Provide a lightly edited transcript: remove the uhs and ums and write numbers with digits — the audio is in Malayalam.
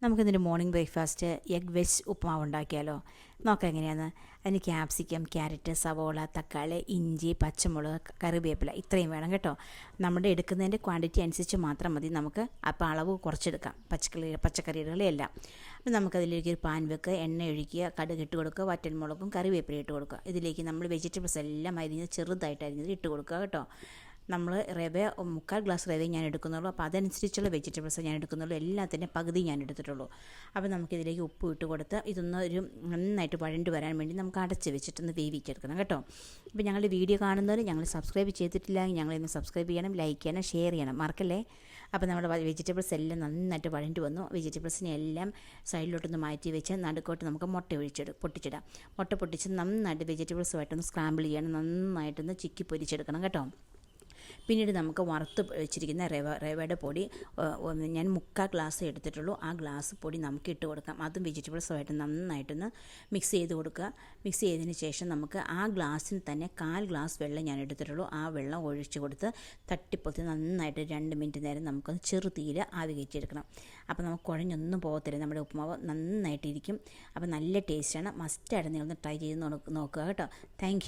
നമുക്കിതിൻ്റെ മോർണിംഗ് ബ്രേക്ക്ഫാസ്റ്റ് എഗ് വെജ് ഉപ്പുമാവ് ഉണ്ടാക്കിയാലോ? നോക്കാം എങ്ങനെയാണ്. അതിന് ക്യാപ്സിക്കം, ക്യാരറ്റ്, സവോള, തക്കാളി, ഇഞ്ചി, പച്ചമുളക്, കറിവേപ്പില ഇത്രയും വേണം കേട്ടോ. നമ്മുടെ എടുക്കുന്നതിൻ്റെ ക്വാണ്ടിറ്റി അനുസരിച്ച് മാത്രം മതി. നമുക്ക് അപ്പോൾ അളവ് കുറച്ചെടുക്കാം. പച്ചക്കറികളെല്ലാം. അപ്പം നമുക്കതിലേക്ക് ഒരു പാൻ വെക്കുക, എണ്ണ ഒഴിക്കുക, കടുക് ഇട്ട് കൊടുക്കുക, വറ്റൽമുളകും കറിവേപ്പില ഇട്ട് കൊടുക്കുക. ഇതിലേക്ക് നമ്മൾ വെജിറ്റബിൾസ് എല്ലാം അരിഞ്ഞത് ചെറുതായിട്ട് അരിഞ്ഞത് ഇട്ട് കൊടുക്കുക കേട്ടോ. നമ്മൾ റവ 3/4 ഗ്ലാസ് റവ ഞാൻ എടുക്കുന്നുള്ളൂ. അപ്പോൾ അതനുസരിച്ചുള്ള വെജിറ്റബിൾസ് ഞാൻ എടുക്കുന്നുള്ളൂ. എല്ലാത്തിൻ്റെ പകുതി ഞാൻ എടുത്തിട്ടുള്ളൂ. അപ്പോൾ നമുക്കിതിലേക്ക് ഉപ്പ് ഇട്ട് കൊടുത്ത് ഇതൊന്ന് നന്നായിട്ട് വഴണ്ട് വരാൻ വേണ്ടി നമുക്ക് അടച്ച് വെച്ചിട്ടൊന്ന് വേവിച്ചെടുക്കണം കേട്ടോ. അപ്പോൾ ഞങ്ങളുടെ വീഡിയോ കാണുന്നവർ ഞങ്ങൾ സബ്സ്ക്രൈബ് ചെയ്തിട്ടില്ല, ഞങ്ങളൊന്ന് സബ്സ്ക്രൈബ് ചെയ്യണം, ലൈക്ക് ചെയ്യണം, ഷെയർ ചെയ്യണം, മറക്കല്ലേ. അപ്പോൾ നമ്മുടെ വെജിറ്റബിൾസ് എല്ലാം നന്നായിട്ട് വഴണ്ട് വന്നു. വെജിറ്റബിൾസിനെ എല്ലാം സൈഡിലോട്ടൊന്ന് മാറ്റി വെച്ച് നടുക്കോട്ട് നമുക്ക് മുട്ട പൊട്ടിച്ചിടാം. മുട്ട പൊട്ടിച്ച് നന്നായിട്ട് വെജിറ്റബിൾസുമായിട്ടൊന്ന് സ്ക്രാമ്പിൾ ചെയ്യണം, നന്നായിട്ടൊന്ന് ചിക്കി പൊരിച്ചെടുക്കണം കേട്ടോ. പിന്നീട് നമുക്ക് വറുത്ത് വെച്ചിരിക്കുന്ന റവയുടെ പൊടി ഞാൻ 3/4 ഗ്ലാസ് എടുത്തിട്ടുള്ളൂ. ആ ഗ്ലാസ് പൊടി നമുക്ക് ഇട്ട് കൊടുക്കാം. അതും വെജിറ്റബിൾസുമായിട്ട് നന്നായിട്ടൊന്ന് മിക്സ് ചെയ്ത് കൊടുക്കുക. മിക്സ് ചെയ്തതിന് ശേഷം നമുക്ക് ആ ഗ്ലാസ്സിന് തന്നെ 1/4 ഗ്ലാസ് വെള്ളം ഞാൻ എടുത്തിട്ടുള്ളൂ. ആ വെള്ളം ഒഴിച്ച് കൊടുത്ത് തട്ടിപ്പൊത്തി നന്നായിട്ട് 2 മിനിറ്റ് നേരം നമുക്കൊന്ന് ചെറുതീയിൽ ആവി കയറ്റിയെടുക്കണം. അപ്പോൾ നമുക്ക് കുഴഞ്ഞൊന്നും പോകത്തില്ല. നമ്മുടെ ഉപ്പുമാവ് നന്നായിട്ടിരിക്കും. അപ്പോൾ നല്ല ടേസ്റ്റാണ്. മസ്റ്റായിട്ട് നിങ്ങളൊന്ന് ട്രൈ ചെയ്ത് നോക്കുക കേട്ടോ. താങ്ക്